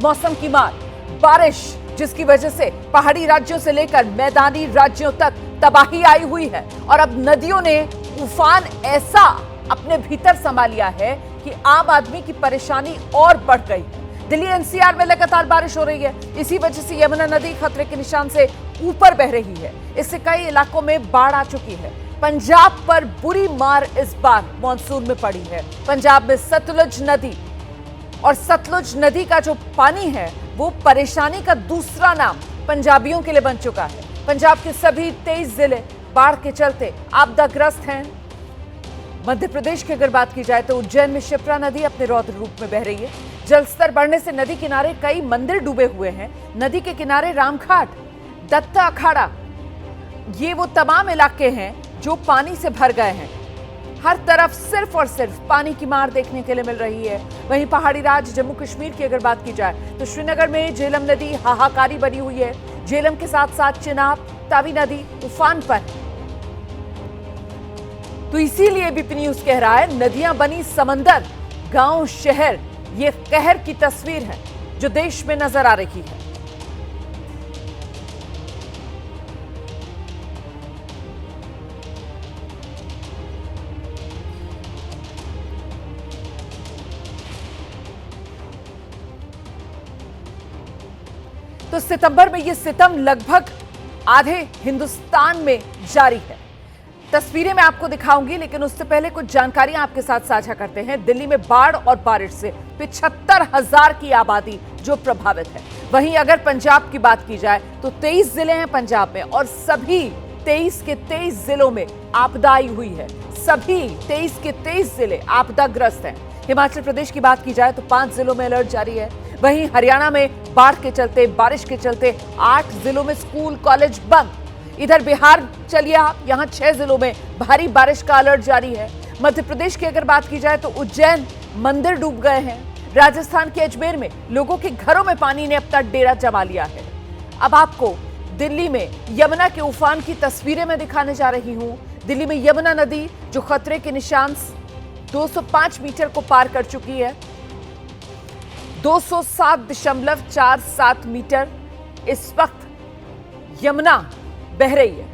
मौसम की मार, बारिश जिसकी वजह से पहाड़ी राज्यों से लेकर मैदानी राज्यों तक तबाही आई हुई है और अब नदियों ने उफान ऐसा अपने भीतर समा लिया है कि आम आदमी की परेशानी और बढ़ गई है। दिल्ली एनसीआर में लगातार बारिश हो रही है, इसी वजह से यमुना नदी खतरे के निशान से ऊपर बह रही है। इससे कई इलाकों में बाढ़ आ चुकी है। पंजाब पर बुरी मार इस बार मानसून में पड़ी है। पंजाब में सतलुज नदी और सतलुज नदी का जो पानी है वो परेशानी का दूसरा नाम पंजाबियों के लिए बन चुका है। पंजाब के सभी 23 जिले बाढ़ के चलते आपदाग्रस्त हैं। मध्य प्रदेश की अगर बात की जाए तो उज्जैन में शिप्रा नदी अपने रौद्र रूप में बह रही है। जलस्तर बढ़ने से नदी किनारे कई मंदिर डूबे हुए हैं। नदी के किनारे रामघाट, दत्ता अखाड़ा, ये वो तमाम इलाके हैं जो पानी से भर गए हैं। हर तरफ सिर्फ और सिर्फ पानी की मार देखने के लिए मिल रही है। वहीं पहाड़ी राज्य जम्मू कश्मीर की अगर बात की जाए तो श्रीनगर में झेलम नदी हाहाकारी बनी हुई है। झेलम के साथ साथ चिनाब, तावी नदी उफान पर। तो इसीलिए बीपी न्यूज कह रहा है नदियां बनी समंदर, गांव शहर, ये कहर की तस्वीर है जो देश में नजर आ रही है। तो सितंबर में ये सितम लगभग आधे हिंदुस्तान में जारी है। तस्वीरें मैं आपको दिखाऊंगी, लेकिन उससे पहले कुछ जानकारियां आपके साथ साझा करते हैं। दिल्ली में बाढ़ और बारिश से 75,000 की आबादी जो प्रभावित है। वहीं अगर पंजाब की बात की जाए तो 23 जिले हैं पंजाब में और सभी 23 के 23 जिलों में आपदा आई हुई है। सभी 23 के 23 जिले आपदाग्रस्त हैं। हिमाचल प्रदेश की बात की जाए तो 5 जिलों में अलर्ट जारी है। वहीं हरियाणा में बाढ़ के चलते, बारिश के चलते 8 जिलों में स्कूल कॉलेज बंद। इधर बिहार चलिए आप, यहां 6 जिलों में भारी बारिश का अलर्ट जारी है। मध्य प्रदेश की अगर बात की जाए तो उज्जैन मंदिर डूब गए हैं। राजस्थान के अजमेर में लोगों के घरों में पानी ने अपना डेरा जमा लिया है। अब आपको दिल्ली में यमुना के उफान की तस्वीरें मैं दिखाने जा रही हूं। दिल्ली में यमुना नदी जो खतरे के निशान 205 मीटर को पार कर चुकी है। 207.47 मीटर इस वक्त यमुना बह रही है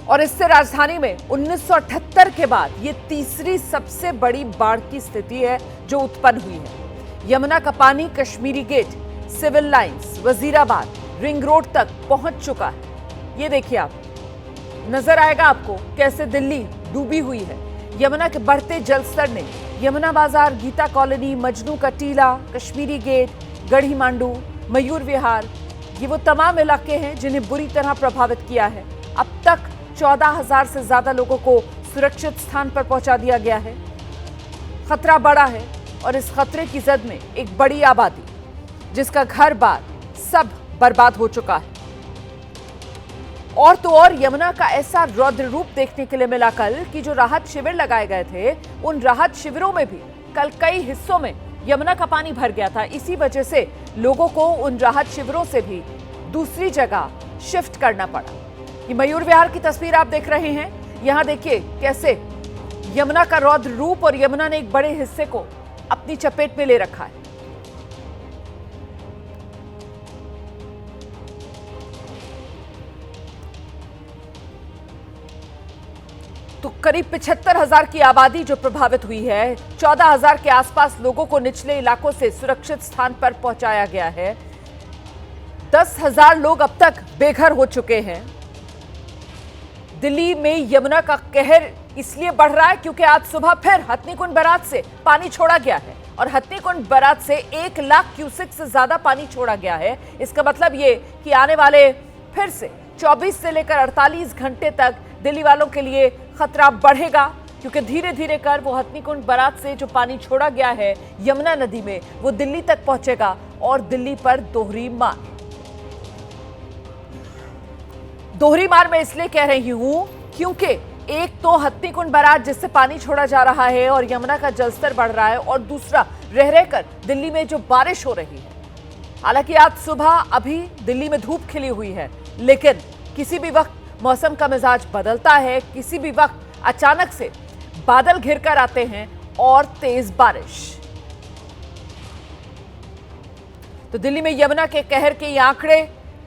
और इससे राजधानी में 1978 के बाद ये तीसरी सबसे बड़ी बाढ़ की स्थिति है जो उत्पन्न हुई है। यमुना का पानी Kashmiri Gate, Civil Lines, Wazirabad, Ring Road तक पहुंच चुका है। ये देखिए आप, नजर आएगा आपको कैसे दिल्ली डूबी हुई है। यमुना के बढ़ते जलस्तर ने यमुना बाजार, गीता कॉलोनी, मजनू का टीला, कश्मीरी गेट, गढ़ी मांडू, मयूर विहार, ये वो तमाम इलाके हैं जिन्हें बुरी तरह प्रभावित किया है। अब तक 14,000 से ज्यादा लोगों को सुरक्षित स्थान पर पहुंचा दिया गया है। खतरा बड़ा है और इस खतरे की जद में एक बड़ी आबादी जिसका घर बार सब बर्बाद हो चुका है। और तो और यमुना का ऐसा रौद्र रूप देखने के लिए मिला कल कि जो राहत शिविर लगाए गए थे उन राहत शिविरों में भी कल कई हिस्सों में यमुना का पानी भर गया था। इसी वजह से लोगों को उन राहत शिविरों से भी दूसरी जगह शिफ्ट करना पड़ा। ये मयूर विहार की तस्वीर आप देख रहे हैं। यहां देखिए कैसे यमुना का रौद्र रूप और यमुना ने एक बड़े हिस्से को अपनी चपेट में ले रखा है। तो करीब 75,000 की आबादी जो प्रभावित हुई है। 14,000 के आसपास लोगों को निचले इलाकों से सुरक्षित स्थान पर पहुंचाया गया है। 10,000 लोग अब तक बेघर हो चुके हैं। दिल्ली में यमुना का कहर इसलिए बढ़ रहा है क्योंकि आज सुबह फिर हथनीकुंड बैराज से पानी छोड़ा गया है और हथनीकुंड बैराज से 1 लाख क्यूसेक से ज्यादा पानी छोड़ा गया है। इसका मतलब ये कि आने वाले फिर से 24 से लेकर 48 घंटे तक दिल्ली वालों के लिए खतरा बढ़ेगा, क्योंकि धीरे धीरे कर वो हथनीकुंड बैराज से जो पानी छोड़ा गया है यमुना नदी में वो दिल्ली तक पहुंचेगा और दिल्ली पर दोहरी मार मैं इसलिए कह रही हूं क्योंकि एक तो हथनीकुंड बैराज जिससे पानी छोड़ा जा रहा है और यमुना का जलस्तर बढ़ रहा है, और दूसरा रह रहकर दिल्ली में जो बारिश हो रही है। हालांकि आज सुबह अभी दिल्ली में धूप खिली हुई है, लेकिन किसी भी वक्त मौसम का मिजाज बदलता है, किसी भी वक्त अचानक से बादल घिरकर आते हैं और तेज बारिश। तो दिल्ली में यमुना के कहर के ये आंकड़े,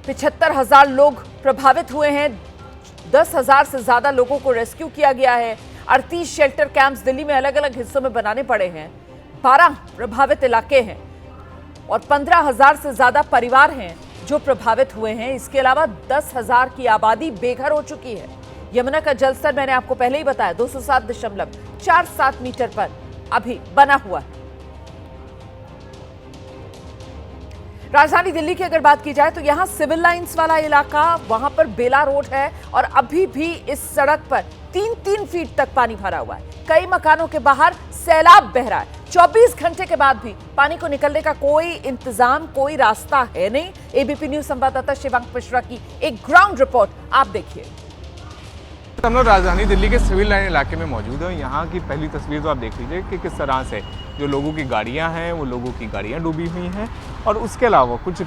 75,000 लोग प्रभावित हुए हैं, 10,000 से ज्यादा लोगों को रेस्क्यू किया गया है। 38 शेल्टर कैंप्स दिल्ली में अलग अलग हिस्सों में बनाने पड़े हैं। 12 प्रभावित इलाके हैं और 15,000 से ज्यादा परिवार हैं जो प्रभावित हुए हैं। इसके अलावा 10,000 की आबादी बेघर हो चुकी है। यमुना का जलस्तर मैंने आपको पहले ही बताया 207.47 मीटर पर अभी बना हुआ है। राजधानी दिल्ली की अगर बात की जाए तो यहां सिविल लाइंस वाला इलाका, वहां पर बेला रोड है और अभी भी इस सड़क पर 3-3 फीट तक पानी भरा हुआ है। कई मकानों के बाहर सैलाब बह रहा है। 24 घंटे के बाद भी पानी को निकलने का कोई इंतजाम, कोई रास्ता है नहीं। एबीपी न्यूज संवाददाता शिवांक मिश्रा की एक ग्राउंड रिपोर्ट आप देखिए। हम लोग राजधानी दिल्ली के सिविल लाइन इलाके में मौजूद हैं। यहाँ की पहली तस्वीर तो आप देख लीजिए कि किस तरह से जो लोगों की गाड़ियाँ हैं वो लोगों की गाड़ियाँ डूबी हुई हैं और उसके अलावा कुछ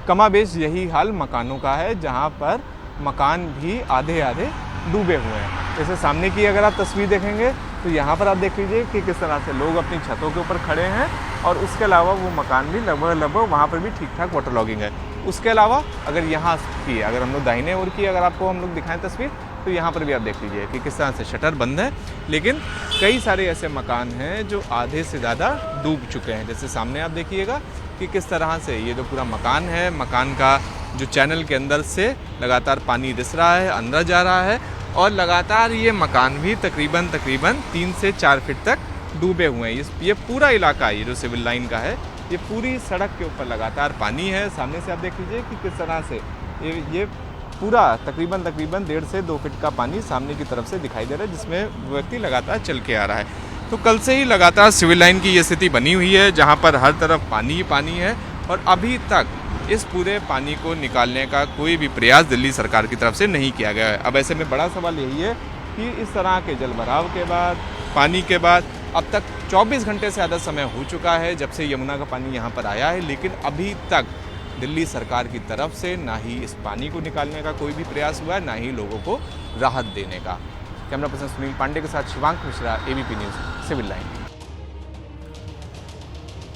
कमाबेश यही हाल मकानों का है, जहाँ पर मकान भी आधे आधे डूबे हुए हैं। जैसे सामने की अगर आप तस्वीर देखेंगे तो यहाँ पर आप देख लीजिए कि किस तरह से लोग अपनी छतों के ऊपर खड़े हैं और उसके अलावा वो मकान भी लगभग वहाँ पर भी ठीक ठाक वाटर लॉगिंग है। उसके अलावा अगर यहाँ की अगर हम लोग दाहिने ओर की अगर आपको हम लोग दिखाएं तस्वीर तो यहाँ पर भी आप देख लीजिए कि किस तरह से शटर बंद है, लेकिन कई सारे ऐसे मकान हैं जो आधे से ज़्यादा डूब चुके हैं। जैसे सामने आप देखिएगा कि किस तरह से ये जो पूरा मकान है, मकान का जो चैनल के अंदर से लगातार पानी रिस रहा है, अंदर जा रहा है और लगातार ये मकान भी तकरीबन 3 से 4 फीट तक डूबे हुए हैं। ये पूरा इलाका, ये जो सिविल लाइन का है, ये पूरी सड़क के ऊपर लगातार पानी है। सामने से आप देख लीजिए कि किस तरह से ये पूरा तकरीबन 1.5 से 2 फीट का पानी सामने की तरफ से दिखाई दे रहा है, जिसमें व्यक्ति लगातार चल के आ रहा है। तो कल से ही लगातार सिविल लाइन की ये स्थिति बनी हुई है, जहाँ पर हर तरफ पानी ही पानी है और अभी तक इस पूरे पानी को निकालने का कोई भी प्रयास दिल्ली सरकार की तरफ से नहीं किया गया है। अब ऐसे में बड़ा सवाल यही है कि इस तरह के जलभराव के बाद, पानी के बाद अब तक 24 घंटे से ज़्यादा समय हो चुका है जब से यमुना का पानी यहाँ पर आया है, लेकिन अभी तक दिल्ली सरकार की तरफ से ना ही इस पानी को निकालने का कोई भी प्रयास हुआ है, ना ही लोगों को राहत देने का। कैमरा पर्सन सुनील पांडे के साथ Shivank Mishra, ABP News, Civil Line.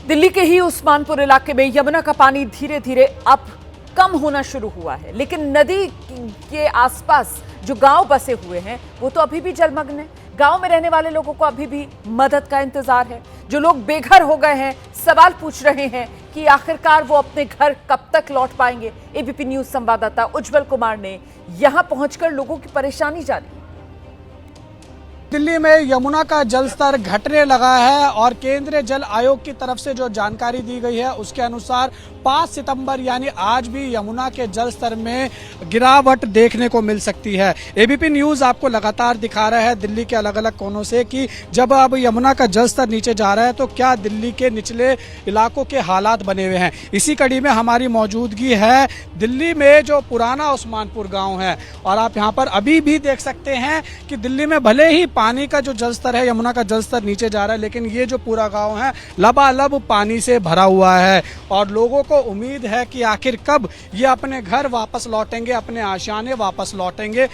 Delhi के ही उस्मानपुर इलाके में यमुना का पानी धीरे धीरे अब कम होना शुरू हुआ है, लेकिन नदी के आसपास जो गांव बसे हुए हैं वो तो अभी भी जलमग्न है। गांव में रहने वाले लोगों को अभी भी मदद का इंतजार है। जो लोग बेघर हो गए हैं सवाल पूछ रहे हैं कि आखिरकार वो अपने घर कब तक लौट पाएंगे। एबीपी न्यूज संवाददाता उज्जवल कुमार ने यहां पहुंचकर लोगों की परेशानी जानी। दिल्ली में यमुना का जलस्तर घटने लगा है और केंद्रीय जल आयोग की तरफ से जो जानकारी दी गई है उसके अनुसार 5 सितंबर यानी आज भी यमुना के जलस्तर में गिरावट देखने को मिल सकती है। एबीपी न्यूज़ आपको लगातार दिखा रहा है दिल्ली के अलग अलग कोनों से कि जब अब यमुना का जलस्तर नीचे जा रहा है तो क्या दिल्ली के निचले इलाकों के हालात बने हुए हैं। इसी कड़ी में हमारी मौजूदगी है दिल्ली में जो पुराना उस्मानपुर गाँव है और आप यहाँ पर अभी भी देख सकते हैं कि दिल्ली में भले ही पानी का जो जलस्तर है, यमुना का जलस्तर नीचे जा रहा है, लेकिन ये जो पूरा गांव है लबालब पानी से भरा हुआ है और लोगों को उम्मीद है कि आखिर कब ये अपने घर वापस लौटेंगे, अपने आशियाने वापस लौटेंगे।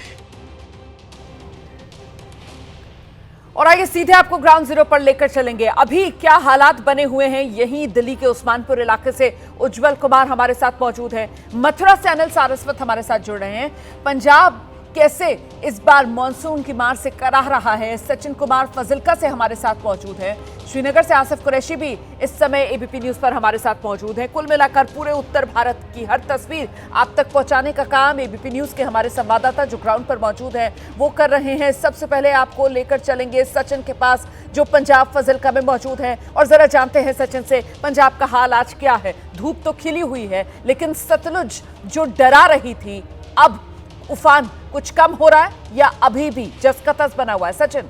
और आइए सीधे आपको ग्राउंड जीरो पर लेकर चलेंगे। अभी क्या हालात बने हुए हैं यहीं दिल्ली के उस्मानपुर इलाके से उज्जवल कुमार हमारे साथ मौजूद है। मथुरा से अनिल सारस्वत हमारे साथ जुड़ रहे हैं। पंजाब कैसे इस बार मॉनसून की मार से कराह रहा है, सचिन कुमार फजिल्का से हमारे साथ मौजूद है। श्रीनगर से आसिफ कुरैशी भी इस समय एबीपी न्यूज पर हमारे साथ मौजूद है। कुल मिलाकर पूरे उत्तर भारत की हर तस्वीर आप तक पहुंचाने का काम एबीपी न्यूज के हमारे संवाददाता जो ग्राउंड पर मौजूद हैं वो कर रहे हैं। सबसे पहले आपको लेकर चलेंगे सचिन के पास जो पंजाब फजिल्का में मौजूद है और जरा जानते हैं सचिन से पंजाब का हाल आज क्या है। धूप तो खिली हुई है लेकिन सतलुज जो डरा रही थी, अब उफान कुछ कम हो रहा है या अभी भी जस का तस बना हुआ है। सचिन।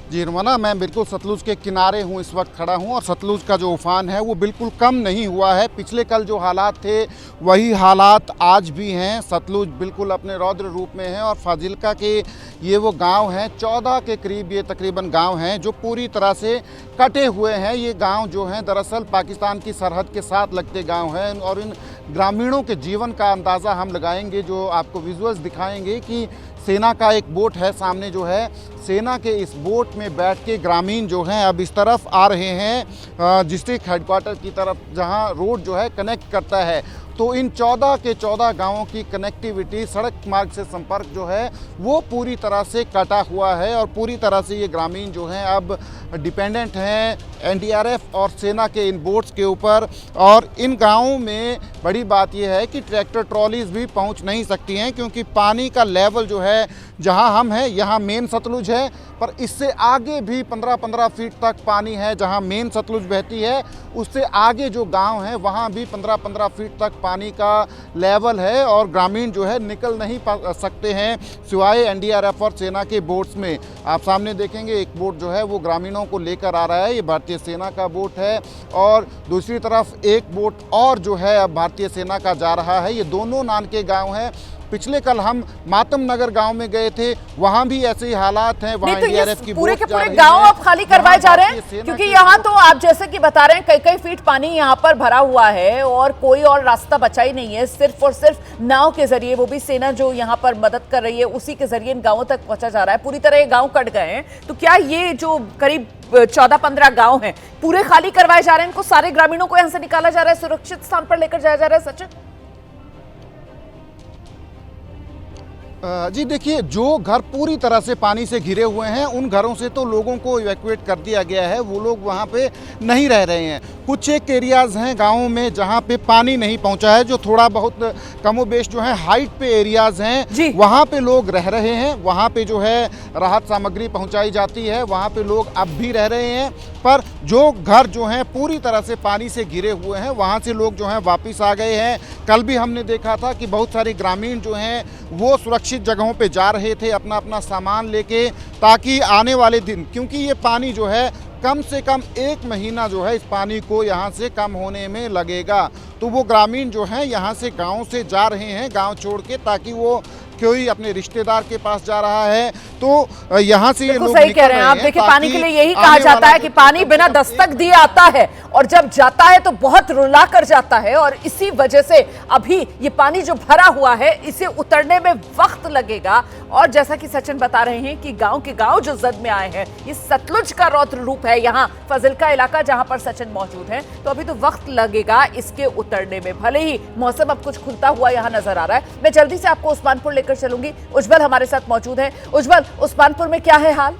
जी रमना, मैं बिल्कुल सतलुज के किनारे हूँ, इस वक्त खड़ा हूँ और सतलुज का जो उफान है वो बिल्कुल कम नहीं हुआ है। पिछले कल जो हालात थे वही हालात आज भी हैं। सतलुज बिल्कुल अपने रौद्र रूप में है और फाजिल्का के ये वो गांव हैं, 14 के करीब ये तकरीबन गांव हैं जो पूरी तरह से कटे हुए हैं। ये गांव जो हैं दरअसल पाकिस्तान की सरहद के साथ लगते गांव हैं और इन ग्रामीणों के जीवन का अंदाज़ा हम लगाएंगे, जो आपको विजुअल्स दिखाएंगे कि सेना का एक बोट है सामने जो है, सेना के इस बोट में बैठ के ग्रामीण जो हैं अब इस तरफ आ रहे हैं डिस्ट्रिक्ट हेडक्वार्टर की तरफ, जहां रोड जो है कनेक्ट करता है। तो इन 14 के 14 गांवों की कनेक्टिविटी, सड़क मार्ग से संपर्क जो है वो पूरी तरह से कटा हुआ है और पूरी तरह से ये ग्रामीण जो हैं अब डिपेंडेंट हैं एनडीआरएफ और सेना के इन बोट्स के ऊपर। और इन गांवों में बड़ी बात यह है कि ट्रैक्टर ट्रॉलीज भी पहुंच नहीं सकती हैं, क्योंकि पानी का लेवल जो है जहां हम हैं यहाँ मेन सतलुज है, पर इससे आगे भी 15-15 फीट तक पानी है। जहां मेन सतलुज बहती है उससे आगे जो गांव हैं वहां भी 15-15 फीट तक पानी का लेवल है और ग्रामीण जो है निकल नहीं सकते हैं सिवाय एनडीआरएफ और सेना के बोट्स में। आप सामने देखेंगे एक बोट जो है वो ग्रामीणों को लेकर आ रहा है, ये भारतीय सेना का बोट है, और दूसरी तरफ एक बोट और जो है अब भारतीय सेना का जा रहा है। ये दोनों नान के गाँव हैं। पिछले कल हम मातम नगर गांव में गए थे, वहां भी ऐसे ही हालात हैं। वहां एनडीआरएफ की पूरे के पूरे गांव अब खाली करवाए जा रहे हैं, क्योंकि यहाँ तो आप जैसे कि बता रहे हैं कई फीट पानी यहाँ पर भरा हुआ है और कोई और रास्ता बचा ही नहीं है। सिर्फ और सिर्फ नाव के जरिए, वो भी सेना जो यहाँ पर मदद कर रही है उसी के जरिए इन गाँवों तक पहुंचा जा रहा है। पूरी तरह ये गाँव कट गए हैं। तो क्या ये जो करीब 14-15 गाँव हैं पूरे खाली करवाए जा रहे हैं? इनको सारे ग्रामीणों को यहाँ से निकाला जा रहा है, सुरक्षित स्थान पर लेकर जाया जा रहा है? सचिन जी देखिए, जो घर पूरी तरह से पानी से घिरे हुए हैं उन घरों से तो लोगों को इवैक्यूएट कर दिया गया है, वो लोग वहाँ पे नहीं रह रहे हैं। कुछ एक एरियाज़ हैं गाँवों में जहाँ पे पानी नहीं पहुँचा है, जो थोड़ा बहुत कमोबेश जो है हाइट पे एरियाज़ हैं, वहाँ पे लोग रह रहे हैं। वहाँ पे जो है राहत सामग्री पहुँचाई जाती है, वहाँ पे लोग अब भी रह रहे हैं। पर जो घर जो हैं पूरी तरह से पानी से घिरे हुए हैं वहाँ से लोग जो हैं वापस आ गए हैं। कल भी हमने देखा था कि बहुत सारे ग्रामीण जो हैं वो सुरक्षित जगहों पे जा रहे थे अपना अपना सामान लेके, ताकि आने वाले दिन, क्योंकि ये पानी जो है कम से कम 1 महीना जो है इस पानी को यहाँ से कम होने में लगेगा, तो वो ग्रामीण जो हैं यहाँ से गाँव से जा रहे हैं, गाँव छोड़ के, ताकि वो कोई अपने रिश्तेदार के पास जा रहा है तो यहाँ से ये लोग सही कह रहे हैं आप। देखिए, पानी के लिए यही कहा जाता है कि पानी बिना दस्तक दिए आता है और जब जाता है तो बहुत रुला कर जाता है, और इसी वजह से अभी ये पानी जो भरा हुआ है इसे उतरने में वक्त लगेगा। और जैसा कि सचिन बता रहे हैं कि गांव के गांव जो जद में आए हैं, ये सतलुज का रौद्र रूप है यहाँ फाजिल्का इलाका जहां पर सचिन मौजूद है, तो अभी तो वक्त लगेगा इसके उतरने में। भले ही मौसम अब कुछ खुलता हुआ यहाँ नजर आ रहा है। मैं जल्दी से आपको उस्मानपुर लेकर चलूंगी। उज्जवल हमारे साथ मौजूद है। उज्जवल, उस्मानपुर में क्या है हाल?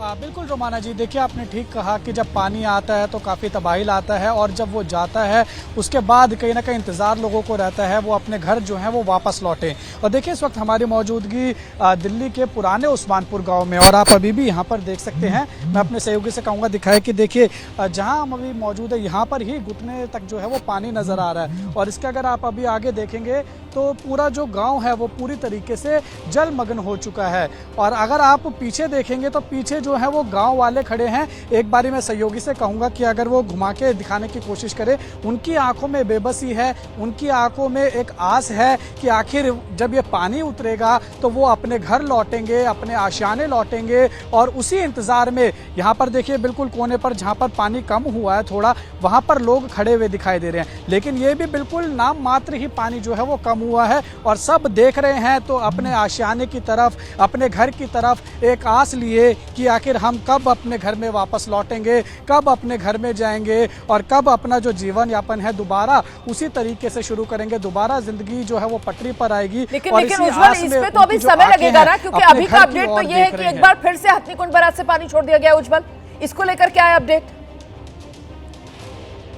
बिल्कुल रोमाना जी, देखिए आपने ठीक कहा कि जब पानी आता है तो काफ़ी तबाही लाता है, और जब वो जाता है उसके बाद कहीं ना कहीं इंतज़ार लोगों को रहता है वो अपने घर जो है वो वापस लौटें। और देखिए इस वक्त हमारी मौजूदगी दिल्ली के पुराने उस्मानपुर गांव में, और आप अभी भी यहाँ पर देख सकते हैं। मैं अपने सहयोगी से कहूँगा दिखाए कि देखिए जहाँ हम अभी मौजूद है यहाँ पर ही घुटने तक जो है वो पानी नज़र आ रहा है, और इसके अगर आप अभी आगे देखेंगे तो पूरा जो गाँव है वो पूरी तरीके से जलमग्न हो चुका है। और अगर आप पीछे देखेंगे तो पीछे जो है वो गांव वाले खड़े हैं। एक बारी मैं सहयोगी से कहूंगा कि अगर वो घुमा के दिखाने की कोशिश करे, उनकी आंखों में बेबसी है, उनकी आंखों में एक आस है कि आखिर जब ये पानी उतरेगा तो वो अपने घर लौटेंगे, अपने आशियाने लौटेंगे। और उसी इंतजार में यहाँ पर देखिए बिल्कुल कोने पर जहाँ पर पानी कम हुआ है थोड़ा, वहाँ पर लोग खड़े हुए दिखाई दे रहे हैं, लेकिन ये भी बिल्कुल नाम मात्र ही पानी जो है वो कम हुआ है, और सब देख रहे हैं तो अपने आशियाने की तरफ, अपने घर की तरफ एक आस लिए कि आखिर हम कब अपने घर में वापस लौटेंगे, कब अपने घर में जाएंगे, और कब अपना जो जीवन यापन है दोबारा उसी तरीके से शुरू करेंगे, दोबारा जिंदगी जो है वो पटरी पर आएगी। लेकिन उज्जवल, इसमें तो अभी समय लगेगा ना, क्योंकि अभी का अपडेट तो ये है कि एक बार फिर से हथनीकुंड बैराज से पानी छोड़ दिया गया। उज्जवल, इसको लेकर क्या है अपडेट?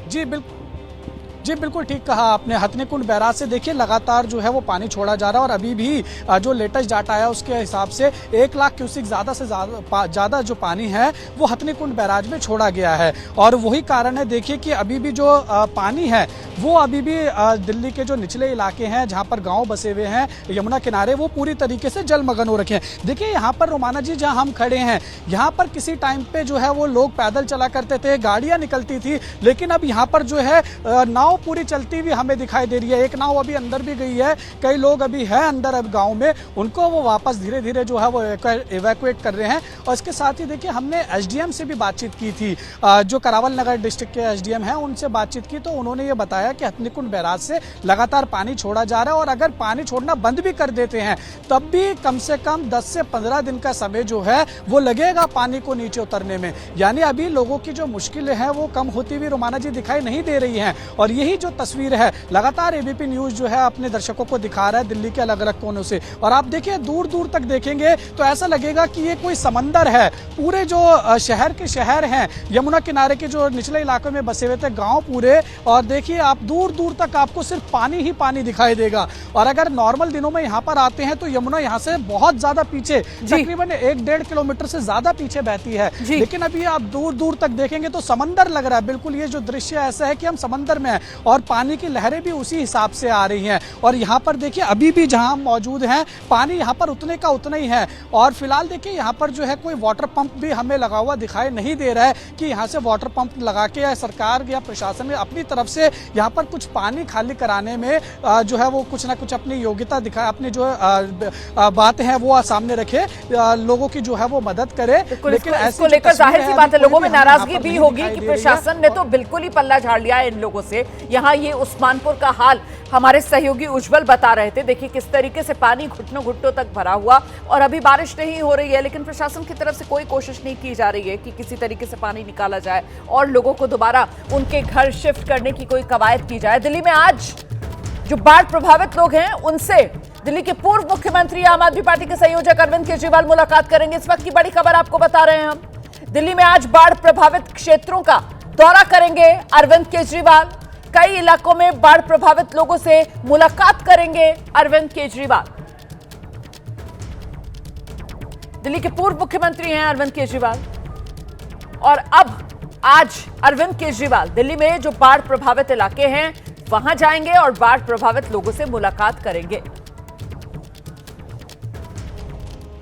जी बिल्कुल ठीक कहा आपने। हथनीकुंड बैराज से देखिए लगातार जो है वो पानी छोड़ा जा रहा है, और अभी भी जो लेटेस्ट डाटा है उसके हिसाब से 1 लाख क्यूसिक ज़्यादा से ज़्यादा जो पानी है वो हथनीकुंड बैराज में छोड़ा गया है। और वही कारण है देखिए कि अभी भी जो पानी है वो अभी भी दिल्ली के जो निचले इलाके हैं जहाँ पर गाँव बसे हुए हैं यमुना किनारे, वो पूरी तरीके से जलमग्न हो रखे हैं। देखिए यहाँ पर रोमाना जी जहाँ हम खड़े हैं, यहाँ पर किसी टाइम पे जो है वो लोग पैदल चला करते थे, गाड़ियाँ निकलती थी, लेकिन अब यहाँ पर जो है नाव नाव पूरी चलती हुई हमें दिखाई दे रही है। एक नाव अभी अंदर भी गई है, कई लोग अभी हैं अंदर अब गांव में, उनको वो वापस धीरे धीरे जो है वो इवैक्यूएट कर रहे हैं। और इसके साथ ही देखिए हमने एसडीएम से भी बातचीत की थी, जो करावल नगर डिस्ट्रिक्ट के एसडीएम हैं, उनसे बातचीत की तो उन्होंने ये बताया कि हथनीकुंड बैराज से लगातार पानी छोड़ा जा रहा है और अगर पानी छोड़ना बंद भी कर देते हैं तब भी कम से कम 10 से 15 दिन का समय जो है वो लगेगा पानी को नीचे उतरने में। यानी अभी लोगों की जो मुश्किलें हैं वो कम होती हुई रोमाना जी दिखाई नहीं दे रही हैं। और यही जो तस्वीर है लगातार एबीपी न्यूज जो है अपने दर्शकों को दिखा रहा है दिल्ली के अलग अलग कोनों से। और आप देखिए दूर दूर तक देखेंगे तो ऐसा लगेगा कि ये कोई समंदर है। पूरे जो शहर के शहर हैं, यमुना किनारे के जो निचले इलाकों में बसे हुए थे गांव पूरे, और देखिए आप दूर दूर तक आपको सिर्फ पानी ही पानी दिखाई देगा। और अगर नॉर्मल दिनों में यहाँ पर आते हैं तो यमुना यहाँ से बहुत ज्यादा पीछे, तकरीबन 1-1.5 किलोमीटर से ज्यादा पीछे बहती है, लेकिन अभी आप दूर दूर तक देखेंगे तो समंदर लग रहा है। बिल्कुल ये जो दृश्य ऐसा है कि हम समंदर में हैं और पानी की लहरें भी उसी हिसाब से आ रही हैं। और यहाँ पर देखिए अभी भी जहाँ हम मौजूद हैं पानी यहाँ पर उतने का उतना ही है। और फिलहाल देखिए यहाँ पर जो है कोई वाटर पंप भी हमें लगा हुआ दिखाई नहीं दे रहा है कि यहाँ से वाटर पंप लगा के या सरकार या प्रशासन ने अपनी तरफ से यहाँ पर कुछ पानी खाली कराने में जो है वो कुछ ना कुछ अपनी योग्यता दिखाए, अपनी जो बातें हैं वो सामने रखे, लोगों की जो है वो मदद करे। लेकिन इसको लेकर जाहिर सी बात है लोगों में नाराजगी भी होगी कि प्रशासन ने तो बिल्कुल ही पल्ला झाड़ लिया है इन लोगों से। यहाँ ये उस्मानपुर का हाल हमारे सहयोगी उज्जवल बता रहे थे। देखिए किस तरीके से पानी घुटनों घुटनों तक भरा हुआ, और अभी बारिश नहीं हो रही है लेकिन प्रशासन की तरफ से कोई कोशिश नहीं की जा रही है कि किसी तरीके से पानी निकाला जाए और लोगों को दोबारा उनके घर शिफ्ट करने की कोई कवायद की जाए। दिल्ली में आज जो बाढ़ प्रभावित लोग हैं उनसे दिल्ली के पूर्व मुख्यमंत्री आम आदमी पार्टी के संयोजक अरविंद केजरीवाल मुलाकात करेंगे। इस वक्त की बड़ी खबर आपको बता रहे हैं हम। दिल्ली में आज बाढ़ प्रभावित क्षेत्रों का दौरा करेंगे अरविंद केजरीवाल। कई इलाकों में बाढ़ प्रभावित लोगों से मुलाकात करेंगे अरविंद केजरीवाल। दिल्ली के पूर्व मुख्यमंत्री हैं अरविंद केजरीवाल, और अब आज अरविंद केजरीवाल दिल्ली में जो बाढ़ प्रभावित इलाके हैं वहां जाएंगे और बाढ़ प्रभावित लोगों से मुलाकात करेंगे।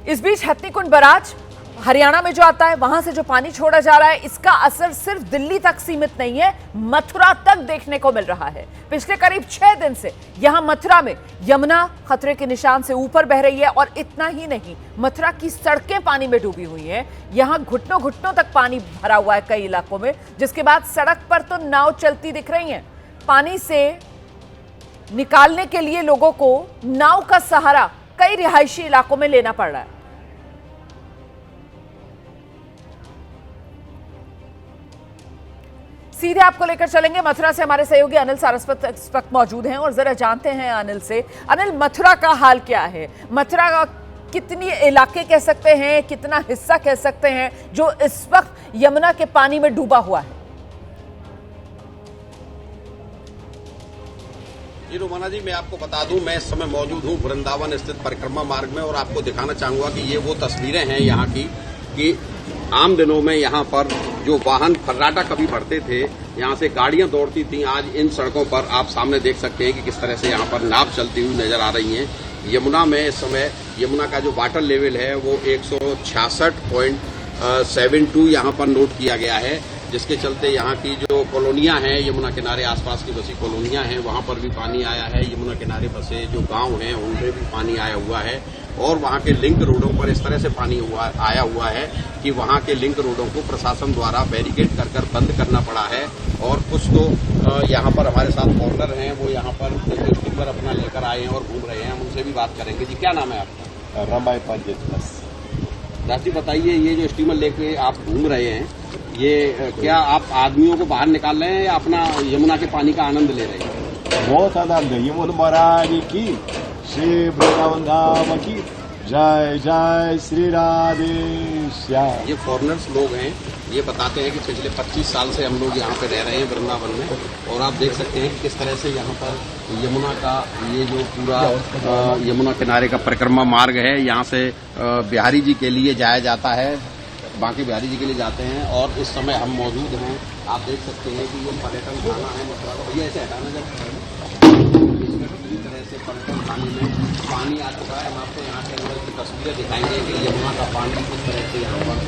इस बीच हथनीकुंड बैराज हरियाणा में जो आता है वहां से जो पानी छोड़ा जा रहा है इसका असर सिर्फ दिल्ली तक सीमित नहीं है, मथुरा तक देखने को मिल रहा है। पिछले करीब 6 दिन से यहां मथुरा में यमुना खतरे के निशान से ऊपर बह रही है, और इतना ही नहीं मथुरा की सड़कें पानी में डूबी हुई हैं। यहां घुटनों घुटनों तक पानी भरा हुआ है कई इलाकों में, जिसके बाद सड़क पर तो नाव चलती दिख रही हैं। पानी से निकालने के लिए लोगों को नाव का सहारा कई रिहायशी इलाकों में लेना पड़ रहा है। सीधे आपको लेकर चलेंगे मथुरा से, हमारे सहयोगी अनिल सारस्वत इस वक्त मौजूद हैं और जरा जानते हैं अनिल से। अनिल, मथुरा का हाल क्या है? मथुरा का कितनी इलाके कह सकते हैं, कितना हिस्सा कह सकते हैं जो इस वक्त यमुना के पानी में डूबा हुआ है? जी रोमाना जी, मैं आपको बता दूं, मैं इस समय मौजूद हूं वृंदावन स्थित परिक्रमा मार्ग में, और आपको दिखाना चाहूंगा कि ये वो तस्वीरें हैं यहाँ की कि आम दिनों में यहाँ पर जो वाहन फर्राटा कभी भरते थे, यहाँ से गाड़ियां दौड़ती थी, आज इन सड़कों पर आप सामने देख सकते हैं कि किस तरह से यहाँ पर नाव चलती हुई नजर आ रही हैं। यमुना में इस समय यमुना का जो वाटर लेवल है वो 166.72 यहाँ पर नोट किया गया है, जिसके चलते यहाँ की जो कॉलोनियां हैं, यमुना किनारे आसपास की बसी कॉलोनियां हैं, वहां पर भी पानी आया है। यमुना किनारे बसे जो गांव हैं उनमें भी पानी आया हुआ है, और वहां के लिंक रोडों पर इस तरह से पानी आया हुआ है कि वहां के लिंक रोडों को प्रशासन द्वारा बैरिकेड कर बंद करना पड़ा है। और कुछ तो यहाँ पर हमारे साथ फॉरनर हैं, वो यहाँ पर स्टीमर अपना लेकर आए हैं और घूम रहे हैं, हम उनसे भी बात करेंगे। जी, क्या नाम है आपका? रामाय पांडेस। दास जी, बताइए, ये जो स्टीमर लेके आप घूम रहे हैं, ये क्या आप आदमियों को बाहर निकाल रहे हैं या अपना यमुना के पानी का आनंद ले रहे हैं? बहुत आनंद है। यमुना महाराज की, श्री वृंदावन धाम की जय जय, श्री राधे श्याम। ये फॉरेनर्स लोग हैं, ये बताते हैं कि पिछले 25 साल से हम लोग यहाँ पे रह रहे हैं वृंदावन में, और आप देख सकते हैं कि किस तरह से यहाँ पर यमुना का ये जो पूरा यमुना किनारे का परिक्रमा मार्ग है, यहाँ से बिहारी जी के लिए जाया जाता है, बाकी बिहारी जी के लिए जाते हैं। और इस समय हम मौजूद हैं, आप देख सकते हैं कि ये पर्यटन खाना है मथुरा का। भैया ऐसे हटाना जब पूरी तरह से पलटन थाने में पानी आ चुका है। हम आपको यहाँ के अंदर की तस्वीरें दिखाएंगे कि यमुना का पानी किस तरह से यहाँ पर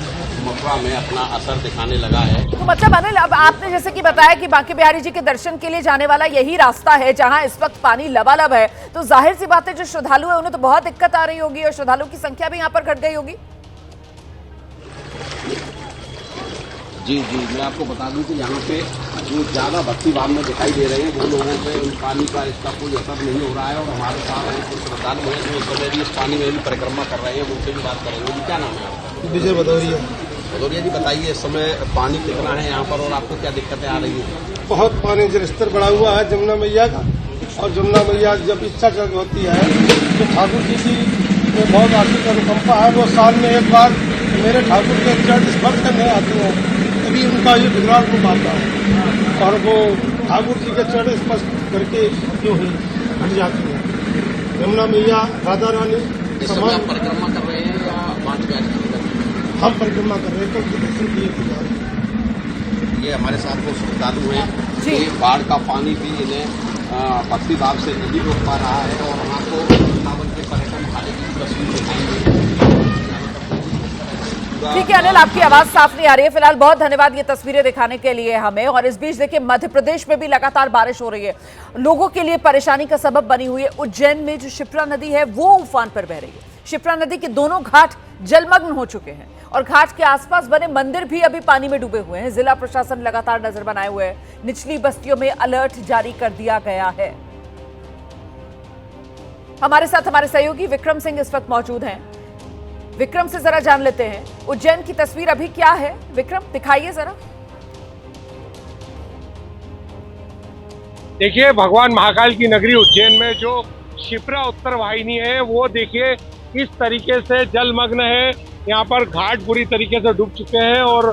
मथुरा में अपना असर दिखाने लगा है। तो मतलब अनिल, अब आपने जैसे कि बताया कि बांके बिहारी जी के दर्शन के लिए जाने वाला यही रास्ता है जहां इस वक्त पानी लबालब है, तो जाहिर सी बात है जो श्रद्धालु है उन्हें तो बहुत दिक्कत आ रही होगी और श्रद्धालुओं की संख्या भी यहाँ पर घट गई होगी। जी जी, मैं आपको बता दूं कि यहाँ पे जो ज़्यादा भक्ति भाव में दिखाई दे रहे हैं वो लोगों पे उन पानी का इसका कोई असर नहीं हो रहा है। और हमारे साथ कुछ श्रद्धालु हैं जो इस समय भी इस पानी में भी परिक्रमा कर रहे हैं, उनसे भी बात करेंगे। जी क्या नाम है आपका? विजय भदौरिया। भदौरिया जी बताइए, इस समय पानी कितना है यहाँ पर और आपको क्या दिक्कतें आ रही हैं? बहुत पानी जलस्तर बढ़ा हुआ है जमुना मैया का, और जमुना मैया जब इच्छा जग होती है तो ठाकुर जी की बहुत आर्थिक अनुकंपा है। वो साल में एक बार मेरे ठाकुर के चरण स्पर्श करने आते हैं, तभी उनका ये विकराल रूप आता है और वो ठाकुर जी के चरण स्पर्श करके जो है हट जाती है। यमुना मैया राधा रानी इस समय आप परिक्रमा कर रहे हैं या बांके बिहारी जी कर रहे हैं? हम परिक्रमा कर रहे हैं, तो दर्शन किए। ये हमारे साथ वो श्रद्धालु हैं कि बाढ़ का पानी भी इन्हें भक्ति भाव से नहीं रोक पा रहा है। और वहाँ को वृंदावन के पर्यटन खाने की तस्वीर दिखाएंगे। ठीक है अनिल, आपकी आवाज साफ नहीं आ रही है फिलहाल। बहुत धन्यवाद ये तस्वीरें दिखाने के लिए हमें। और इस बीच देखिए मध्य प्रदेश में भी लगातार बारिश हो रही है, लोगों के लिए परेशानी का सबब बनी हुई है। उज्जैन में जो शिप्रा नदी है वो उफान पर बह रही है। शिप्रा नदी के दोनों घाट जलमग्न हो चुके हैं और घाट के आसपास बने मंदिर भी अभी पानी में डूबे हुए हैं। जिला प्रशासन लगातार नजर बनाए हुए है, निचली बस्तियों में अलर्ट जारी कर दिया गया है। हमारे साथ हमारे सहयोगी विक्रम सिंह इस वक्त मौजूद हैं। विक्रम से जरा जान लेते हैं उज्जैन की तस्वीर अभी क्या है। विक्रम दिखाइए जरा। देखिए, भगवान महाकाल की नगरी उज्जैन में जो शिप्रा उत्तर वाहिनी है वो देखिए इस तरीके से जलमग्न है। यहाँ पर घाट बुरी तरीके से डूब चुके हैं और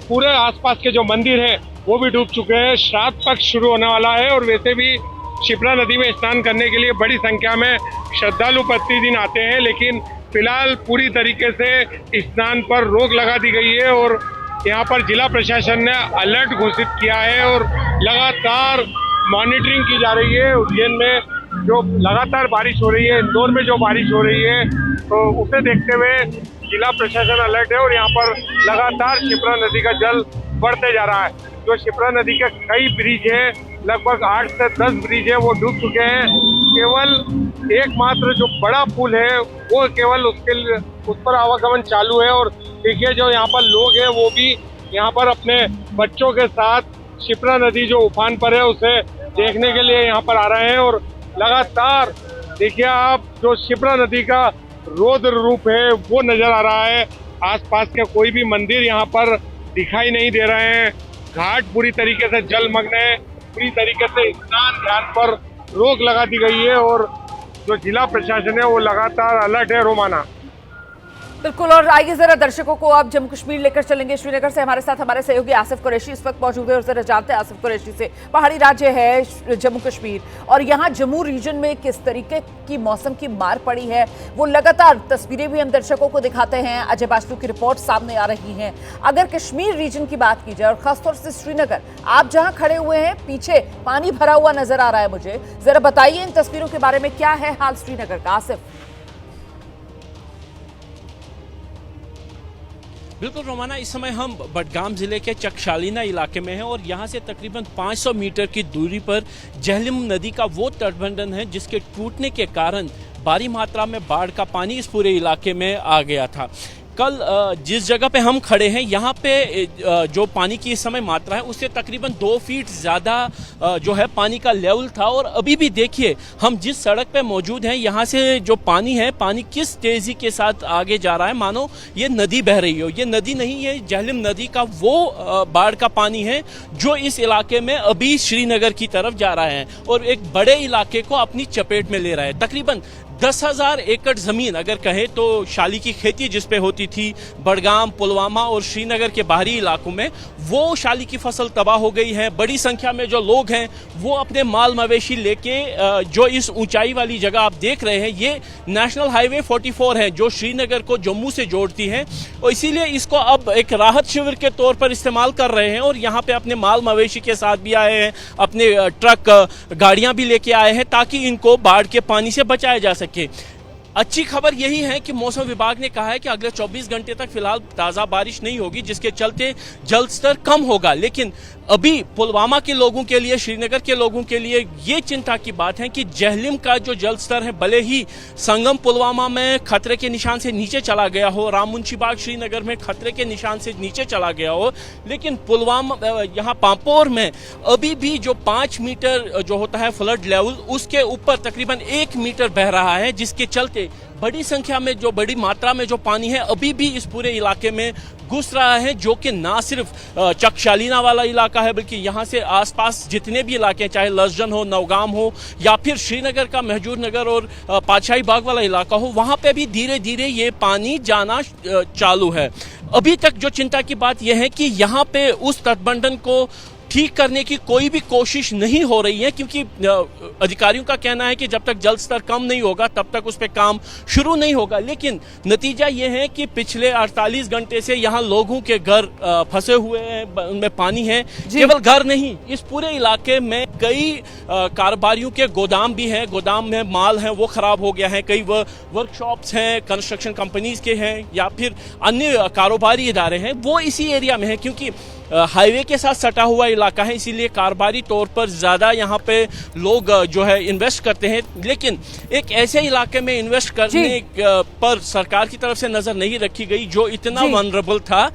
पूरे आसपास के जो मंदिर हैं वो भी डूब चुके हैं। श्राद्ध पक्ष शुरू होने वाला है और वैसे भी शिप्रा नदी में स्नान करने के लिए बड़ी संख्या में श्रद्धालु प्रतिदिन आते हैं, लेकिन फिलहाल पूरी तरीके से स्नान पर रोक लगा दी गई है और यहाँ पर जिला प्रशासन ने अलर्ट घोषित किया है और लगातार मॉनिटरिंग की जा रही है। उज्जैन में जो लगातार बारिश हो रही है, इंदौर में जो बारिश हो रही है, तो उसे देखते हुए जिला प्रशासन अलर्ट है और यहाँ पर लगातार शिप्रा नदी का जल बढ़ते जा रहा है। जो शिप्रा नदी के कई ब्रिज हैं, लगभग 8 से 10 ब्रिज हैं, वो डूब चुके हैं। केवल एकमात्र जो बड़ा पुल है वो केवल उस पर आवागमन चालू है। और देखिए जो यहाँ पर लोग हैं वो भी यहाँ पर अपने बच्चों के साथ शिप्रा नदी जो उफान पर है उसे देखने के लिए यहाँ पर आ रहे हैं। और लगातार देखिए आप जो शिप्रा नदी का रौद्र रूप है वो नजर आ रहा है। आसपास के कोई भी मंदिर यहाँ पर दिखाई नहीं दे रहे हैं। घाट पूरी तरीके से जलमग्न है, पूरी तरीके से स्नान ध्यान पर रोक लगा दी गई है और जो जिला प्रशासन है वो लगातार अलर्ट है। रोमाना बिल्कुल। और आइए जरा दर्शकों को आप जम्मू कश्मीर लेकर चलेंगे। श्रीनगर से हमारे साथ हमारे सहयोगी आसिफ कुरैशी इस वक्त मौजूद है और जरा जानते हैं आसिफ कुरैशी से, पहाड़ी राज्य है जम्मू कश्मीर और यहाँ जम्मू रीजन में किस तरीके की मौसम की मार पड़ी है वो लगातार तस्वीरें भी हम दर्शकों को दिखाते हैं। अजय बाचलू की रिपोर्ट सामने आ रही है। अगर कश्मीर रीजन की बात की जाए और खासतौर से श्रीनगर, आप जहाँ खड़े हुए हैं पीछे पानी भरा हुआ नजर आ रहा है मुझे, जरा बताइए इन तस्वीरों के बारे में, क्या है हाल श्रीनगर का। आसिफ। बिल्कुल रोमाना, इस समय हम बडगाम जिले के चकशालीना इलाके में हैं और यहाँ से तकरीबन 500 मीटर की दूरी पर झेलम नदी का वो तटबंधन है जिसके टूटने के कारण भारी मात्रा में बाढ़ का पानी इस पूरे इलाके में आ गया था। कल जिस जगह पे हम खड़े हैं यहाँ पे जो पानी की इस समय मात्रा है उससे तकरीबन 2 फीट ज़्यादा जो है पानी का लेवल था। और अभी भी देखिए हम जिस सड़क पे मौजूद हैं यहाँ से जो पानी है, पानी किस तेज़ी के साथ आगे जा रहा है, मानो ये नदी बह रही हो। ये नदी नहीं है, झेलम नदी का वो बाढ़ का पानी है जो इस इलाके में अभी श्रीनगर की तरफ जा रहा है और एक बड़े इलाके को अपनी चपेट में ले रहा है। तकरीबन 10,000 एकड़ जमीन अगर कहे तो शाली की खेती जिस पे होती थी बडगाम, पुलवामा और श्रीनगर के बाहरी इलाकों में, वो शाली की फसल तबाह हो गई है। बड़ी संख्या में जो लोग हैं वो अपने माल मवेशी लेके जो इस ऊंचाई वाली जगह आप देख रहे हैं, ये नेशनल हाईवे 44 है जो श्रीनगर को जम्मू से जोड़ती है, और इसीलिए इसको अब एक राहत शिविर के तौर पर इस्तेमाल कर रहे हैं। और यहाँ पे अपने माल मवेशी के साथ भी आए हैं, अपने ट्रक गाड़ियां भी लेके आए हैं ताकि इनको बाढ़ के पानी से बचाया जा सके। अच्छी खबर यही है कि मौसम विभाग ने कहा है कि अगले 24 घंटे तक फिलहाल ताज़ा बारिश नहीं होगी, जिसके चलते जल स्तर कम होगा। लेकिन अभी पुलवामा के लोगों के लिए, श्रीनगर के लोगों के लिए ये चिंता की बात है कि जहलिम का जो जल स्तर है, भले ही संगम पुलवामा में खतरे के निशान से नीचे चला गया हो, राममुंशीबाग श्रीनगर में खतरे के निशान से नीचे चला गया हो, लेकिन पुलवामा यहाँ पांपोर में अभी भी जो 5 मीटर जो होता है फ्लड लेवल, उसके ऊपर तकरीबन 1 मीटर बह रहा है, जिसके चलते बड़ी संख्या में जो बड़ी मात्रा में जो पानी है अभी भी इस पूरे इलाके में घुस रहा है, जो कि ना सिर्फ चकशालीना वाला इलाका है बल्कि यहाँ से आसपास जितने भी इलाके हैं, चाहे लसजन हो, नौगाम हो या फिर श्रीनगर का महजूर नगर और पातशाही बाग वाला इलाका हो, वहाँ पे भी धीरे धीरे ये पानी जाना चालू है। अभी तक जो चिंता की बात यह है कि यहाँ पे उस तटबंधन को ठीक करने की कोई भी कोशिश नहीं हो रही है, क्योंकि अधिकारियों का कहना है कि जब तक जल स्तर कम नहीं होगा तब तक उस पर काम शुरू नहीं होगा। लेकिन नतीजा ये है कि पिछले 48 घंटे से यहाँ लोगों के घर फंसे हुए हैं, उनमें पानी है। केवल घर नहीं, इस पूरे इलाके में कई कारोबारियों के गोदाम भी हैं, गोदाम में माल है वो खराब हो गया है, कई वर्कशॉप्स हैं, कंस्ट्रक्शन कंपनीज के हैं या फिर अन्य कारोबारी इदारे हैं, वो इसी एरिया में है। क्योंकि हाईवे के साथ सटा हुआ इलाका है, इसीलिए कारोबारी तौर पर ज़्यादा यहाँ पे लोग जो है इन्वेस्ट करते हैं। लेकिन एक ऐसे इलाके में इन्वेस्ट करने पर सरकार की तरफ से नज़र नहीं रखी गई जो इतना वनरेबल था,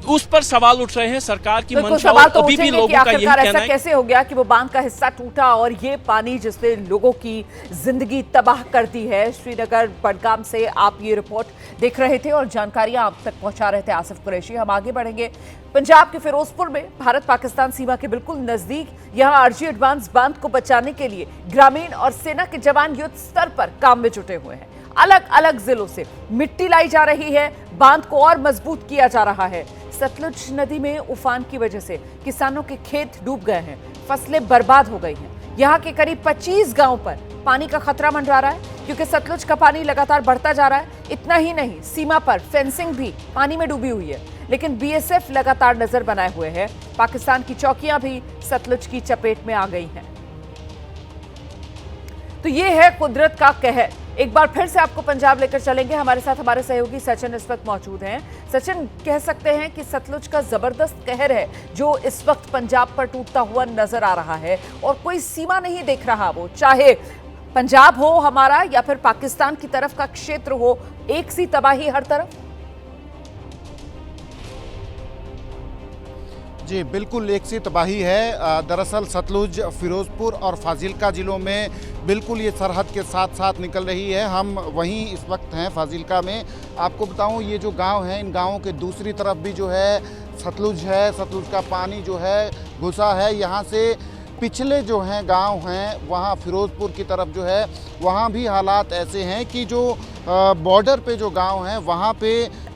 उस पर सवाल उठ रहे हैं। सरकार की मंशा और अभी भी लोगों का यही कहना है कैसे हो गया कि वो बांध का हिस्सा टूटा और ये पानी जिसने लोगों की जिंदगी तबाह कर दी है। श्रीनगर बडगाम से आप ये रिपोर्ट देख रहे थे और जानकारियां आप तक पहुंचा रहे थे आसिफ कुरैशी। हम आगे बढ़ेंगे। पंजाब के फिरोजपुर में भारत पाकिस्तान सीमा के बिल्कुल नजदीक यहां आरजी एडवांस बांध को बचाने के लिए ग्रामीण और सेना के जवान युद्ध स्तर पर काम में जुटे हुए हैं। अलग अलग जिलों से मिट्टी लाई जा रही है, बांध को और मजबूत किया जा रहा है। सतलुज नदी में उफान की वजह से किसानों के खेत डूब गए हैं, फसलें बर्बाद हो गई हैं। यहाँ के करीब 25 गांव पर पानी का खतरा मंडरा रहा है क्योंकि सतलुज का पानी लगातार बढ़ता जा रहा है। इतना ही नहीं, सीमा पर फेंसिंग भी पानी में डूबी हुई है, लेकिन बीएसएफ लगातार नजर बनाए हुए है। पाकिस्तान की चौकियां भी सतलुज की चपेट में आ गई हैं। तो ये है कुदरत का कहर। एक बार फिर से आपको पंजाब लेकर चलेंगे। हमारे साथ हमारे सहयोगी सचिन इस वक्त मौजूद हैं। सचिन, कह सकते हैं कि सतलुज का जबरदस्त कहर है जो इस वक्त पंजाब पर टूटता हुआ नजर आ रहा है और कोई सीमा नहीं देख रहा, वो चाहे पंजाब हो हमारा या फिर पाकिस्तान की तरफ का क्षेत्र हो, एक सी तबाही हर तरफ। जी बिल्कुल एक सी तबाही है। दरअसल सतलुज फिरोजपुर और फाजिल्का ज़िलों में बिल्कुल ये सरहद के साथ साथ निकल रही है। हम वहीं इस वक्त हैं फाजिल्का में। आपको बताऊं, ये जो गांव हैं, इन गांवों के दूसरी तरफ भी जो है सतलुज है। सतलुज का पानी जो है घुसा है। यहाँ से पिछले जो हैं गांव हैं, वहाँ फिरोजपुर की तरफ जो है वहाँ भी हालात ऐसे हैं कि जो बॉर्डर पे जो गांव हैं वहाँ पे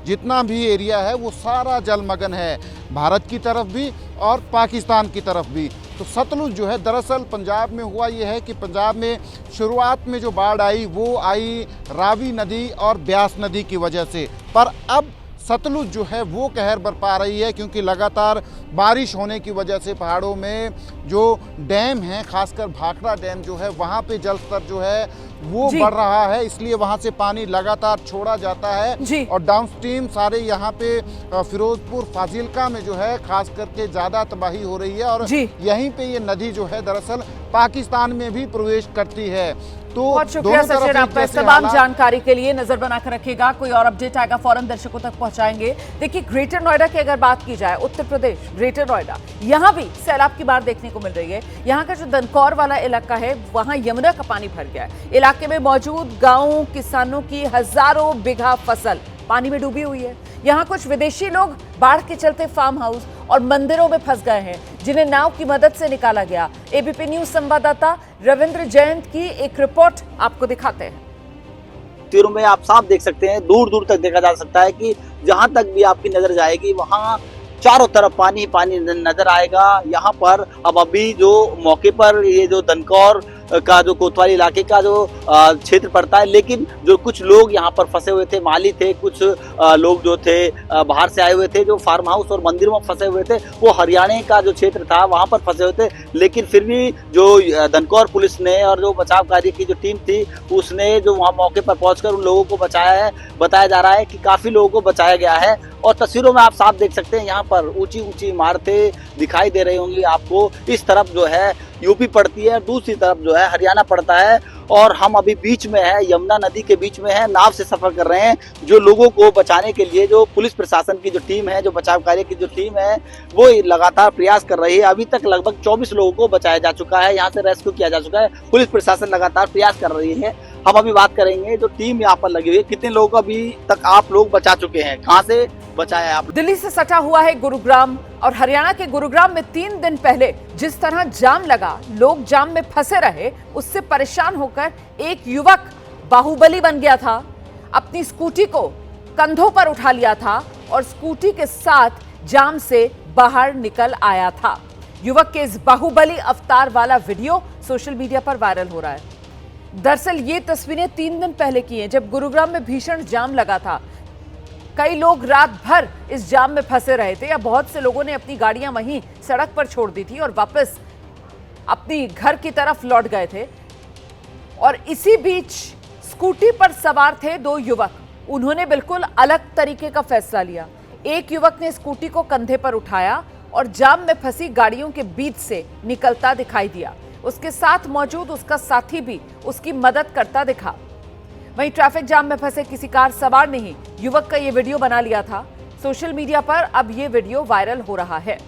जितना भी एरिया है वो सारा जलमग्न है, भारत की तरफ भी और पाकिस्तान की तरफ भी। तो सतलुज जो है, दरअसल पंजाब में हुआ ये है कि पंजाब में शुरुआत में जो बाढ़ आई वो आई रावी नदी और ब्यास नदी की वजह से, पर अब सतलुज जो है वो कहर बरपा रही है क्योंकि लगातार बारिश होने की वजह से पहाड़ों में जो डैम हैं, खासकर भाखड़ा डैम जो है, वहाँ पे जल स्तर जो है वो बढ़ रहा है। इसलिए वहाँ से पानी लगातार छोड़ा जाता है और डाउनस्ट्रीम सारे यहाँ पे फिरोजपुर फाजिल्का में जो है खास करके ज़्यादा तबाही हो रही है और यहीं पे ये नदी जो है दरअसल पाकिस्तान में भी प्रवेश करती है। तो बहुत शुक्रिया सचिन आपका इस तमाम जानकारी के लिए। नजर बनाकर रखिएगा, कोई और अपडेट आएगा फौरन दर्शकों तक पहुंचाएंगे। देखिए, ग्रेटर नोएडा की अगर बात की जाए, उत्तर प्रदेश ग्रेटर नोएडा, यहाँ भी सैलाब की बाढ़ देखने को मिल रही है। यहाँ का जो दनकौर वाला इलाका है वहाँ यमुना का पानी भर गया है। इलाके में मौजूद गाँव किसानों की हजारों बीघा फसल पानी में डूबी हुई है। यहाँ कुछ विदेशी लोग बाढ़ के चलते फार्म हाउस और मंदिरों में फंस गए हैं, जिन्हें नाव की मदद से निकाला गया। एबीपी न्यूज संवाददाता रविंद्र जयंत की एक रिपोर्ट आपको दिखाते हैं। तस्वीरों में आप साफ देख सकते हैं, दूर दूर तक देखा जा सकता है कि जहां तक भी आपकी नजर जाएगी वहां चारों तरफ पानी ही पानी नजर आएगा। यहाँ पर अब अभी जो मौके पर ये जो दनकौर का जो कोतवाली इलाके का जो क्षेत्र पड़ता है, लेकिन जो कुछ लोग यहाँ पर फंसे हुए थे, माली थे, कुछ लोग जो थे बाहर से आए हुए थे, जो फार्म हाउस और मंदिरों में फंसे हुए थे, वो हरियाणा का जो क्षेत्र था वहाँ पर फंसे हुए थे। लेकिन फिर भी जो दनकौर पुलिस ने और जो बचाव कार्य की जो टीम थी उसने जो वहाँ मौके पर पहुंचकर उन लोगों को बचाया है। बताया जा रहा है कि काफी लोगों को बचाया गया है और तस्वीरों में आप साफ देख सकते हैं यहाँ पर ऊंची ऊंची इमारतें दिखाई दे रही होंगी आपको। इस तरफ जो है यूपी पड़ती है, दूसरी तरफ जो है हरियाणा पड़ता है और हम अभी बीच में है, यमुना नदी के बीच में है, नाव से सफर कर रहे हैं। जो लोगों को बचाने के लिए जो पुलिस प्रशासन की जो टीम है, जो बचाव कार्य की जो टीम है, वो लगातार प्रयास कर रही है। अभी तक लगभग 24 लोगों को बचाया जा चुका है, यहाँ से रेस्क्यू किया जा चुका है। पुलिस प्रशासन लगातार प्रयास कर रही है। हम अभी बात करेंगे जो टीम यहाँ पर लगी हुई है, कितने लोगों को अभी तक आप लोग बचा चुके हैं, कहाँ से बचाया है आप? दिल्ली से सटा हुआ है गुरुग्राम और हरियाणा के गुरुग्राम में 3 दिन पहले जिस तरह जाम लगा, लोग जाम में फंसे रहे, उससे परेशान होकर एक युवक बाहुबली बन गया था। अपनी स्कूटी को कंधों पर उठा लिया था और स्कूटी के साथ जाम से बाहर निकल आया था। युवक के इस बाहुबली अवतार वाला वीडियो सोशल मीडिया पर वायरल हो रहा है। दरअसल ये तस्वीरें 3 दिन पहले की हैं, जब गुरुग्राम में भीषण जाम लगा था। कई लोग रात भर इस जाम में फंसे रहे थे या बहुत से लोगों ने अपनी गाड़ियां वहीं सड़क पर छोड़ दी थी और वापस अपनी घर की तरफ लौट गए थे। और इसी बीच स्कूटी पर सवार थे 2 युवक। उन्होंने बिल्कुल अलग तरीके का फैसला लिया। एक युवक ने स्कूटी को कंधे पर उठाया और जाम में फंसी गाड़ियों के बीच से निकलता दिखाई दिया। उसके साथ मौजूद उसका साथी भी उसकी मदद करता दिखा। वहीं ट्रैफिक जाम में फंसे किसी कार सवार ने ही युवक का ये वीडियो बना लिया था। सोशल मीडिया पर अब ये वीडियो वायरल हो रहा है।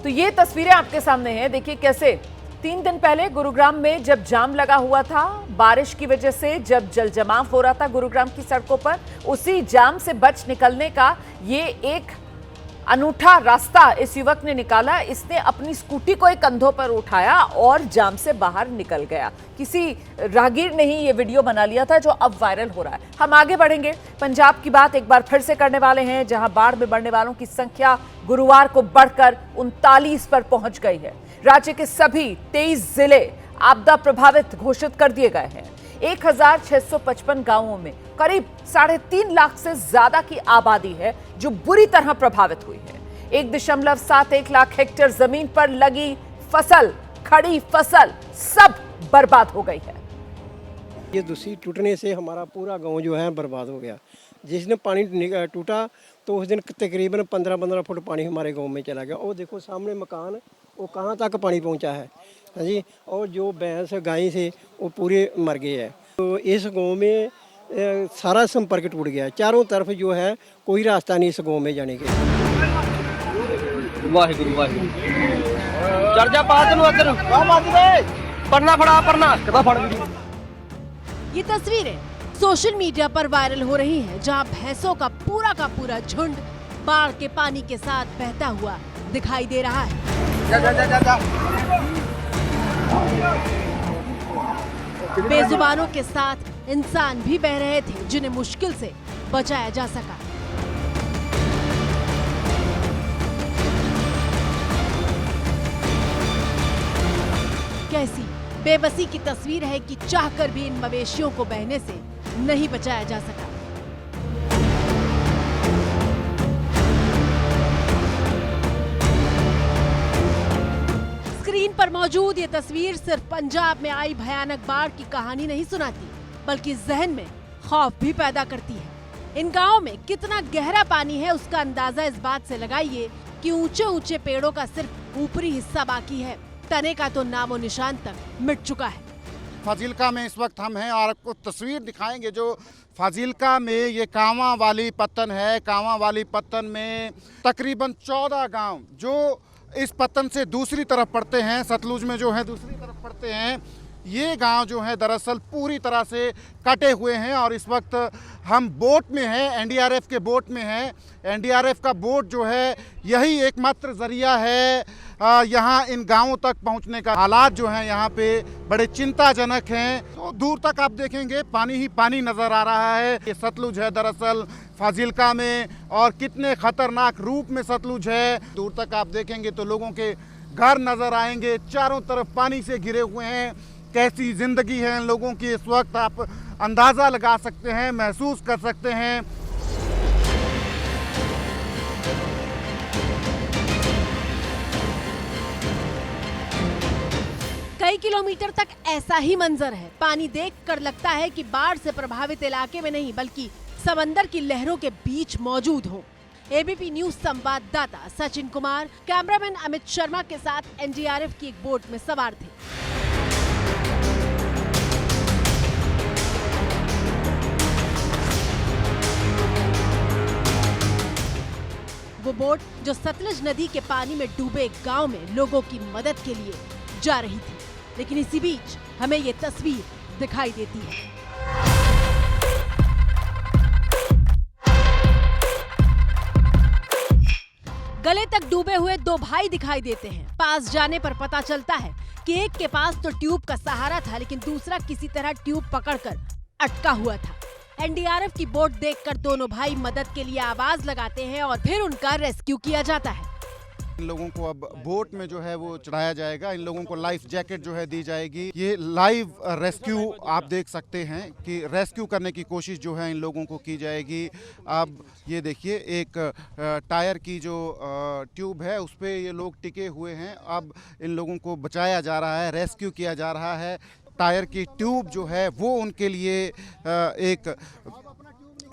तो ये तस्वीरें आपके सामने हैं। देखिए कैसे 3 दिन पहले गुरुग्राम में जब जाम लगा हुआ था, बारिश की वजह से जब जल जमाव हो रहा था गुरुग्राम की सड़कों पर, उसी जाम से बच निकलने का ये एक अनूठा रास्ता इस युवक ने निकाला। इसने अपनी स्कूटी को एक कंधों पर उठाया और जाम से बाहर निकल गया। किसी राहगीर ने ही ये वीडियो बना लिया था जो अब वायरल हो रहा है। हम आगे बढ़ेंगे। पंजाब की बात एक बार फिर से करने वाले हैं, जहां बाढ़ में मरने वालों की संख्या गुरुवार को बढ़कर 39 पर पहुंच गई है। राज्य के सभी 23 जिले आपदा प्रभावित घोषित कर दिए गए हैं। 1655 गांवों में करीब 3.5 लाख से ज्यादा की आबादी है जो बुरी तरह प्रभावित हुई है। 1.71 लाख हेक्टेयर जमीन पर लगी फसल, खड़ी फसल सब बर्बाद हो गई है। ये दूसरी टूटने से हमारा पूरा गांव जो है बर्बाद हो गया। जिस दिन पानी टूटा तो उस दिन तकरीबन 15-15 फुट पानी हमारे गांव में चला गया। और देखो सामने मकान, वो कहाँ तक पानी पहुंचा है जी। और जो भैंस गाय से वो पूरे मर गए हैं। तो इस गांव में सारा संपर्क टूट गया। चारों तरफ जो है कोई रास्ता नहीं इस गांव में जाने के। वाहिगुरु वाहिगुरु चर्चा पात नु अदर पढ़ना फड़ा पढ़ना कदा फड़। ये तस्वीरें सोशल मीडिया पर वायरल हो रही हैं, जहां भैंसों का पूरा झुंड बाढ़ के पानी के साथ बहता हुआ दिखाई दे रहा है। बेजुबानों के साथ इंसान भी बह रहे थे, जिन्हें मुश्किल से बचाया जा सका। कैसी बेबसी की तस्वीर है कि चाहकर भी इन मवेशियों को बहने से नहीं बचाया जा सका। स्क्रीन पर मौजूद ये तस्वीर सिर्फ पंजाब में आई भयानक बाढ़ की कहानी नहीं सुनाती, बल्कि जहन में खौफ भी पैदा करती है। इन गांवों में कितना गहरा पानी है उसका अंदाजा इस बात से लगाइए कि ऊंचे ऊंचे पेड़ों का सिर्फ ऊपरी हिस्सा बाकी है, तने का तो नामो निशान तक मिट चुका है। फाजिल्का में इस वक्त हम हैं और आपको तस्वीर दिखाएंगे जो फाजिल्का में ये कांवा वाली पत्तन है। कांवा वाली पत्तन में तकरीबन 14 गांव जो इस पत्तन से दूसरी तरफ पड़ते हैं, सतलुज में जो है दूसरी तरफ पड़ते हैं। ये गांव जो है दरअसल पूरी तरह से कटे हुए हैं और इस वक्त हम बोट में हैं, एनडीआरएफ के बोट में हैं। एनडीआरएफ का बोट जो है यही एकमात्र ज़रिया है यहाँ इन गांवों तक पहुंचने का। हालात जो हैं यहाँ पे बड़े चिंताजनक हैं। तो दूर तक आप देखेंगे पानी ही पानी नज़र आ रहा है। ये सतलुज है दरअसल फाजिल्का में, और कितने खतरनाक रूप में सतलुज है। दूर तक आप देखेंगे तो लोगों के घर नज़र आएंगे, चारों तरफ पानी से घिरे हुए हैं। कैसी ज़िंदगी है इन लोगों की इस वक्त आप अंदाज़ा लगा सकते हैं, महसूस कर सकते हैं। कई किलोमीटर तक ऐसा ही मंजर है। पानी देखकर लगता है कि बाढ़ से प्रभावित इलाके में नहीं बल्कि समंदर की लहरों के बीच मौजूद हो। एबीपी न्यूज संवाददाता सचिन कुमार कैमरामैन अमित शर्मा के साथ एनडीआरएफ की एक बोट में सवार थे। वो बोट जो सतलुज नदी के पानी में डूबे गांव में लोगों की मदद के लिए जा रही थी, लेकिन इसी बीच हमें ये तस्वीर दिखाई देती है। गले तक डूबे हुए दो भाई दिखाई देते हैं। पास जाने पर पता चलता है कि एक के पास तो ट्यूब का सहारा था, लेकिन दूसरा किसी तरह ट्यूब पकड़कर अटका हुआ था। एनडीआरएफ की बोट देखकर दोनों भाई मदद के लिए आवाज लगाते हैं और फिर उनका रेस्क्यू किया जाता है। इन लोगों को अब बोट में जो है वो चढ़ाया जाएगा। इन लोगों को लाइफ जैकेट जो है दी जाएगी। ये लाइव रेस्क्यू आप देख सकते हैं कि रेस्क्यू करने की कोशिश जो है इन लोगों को की जाएगी। अब ये देखिए एक टायर की जो ट्यूब है उस पर ये लोग टिके हुए हैं। अब इन लोगों को बचाया जा रहा है, रेस्क्यू किया जा रहा है। टायर की ट्यूब जो है वो उनके लिए एक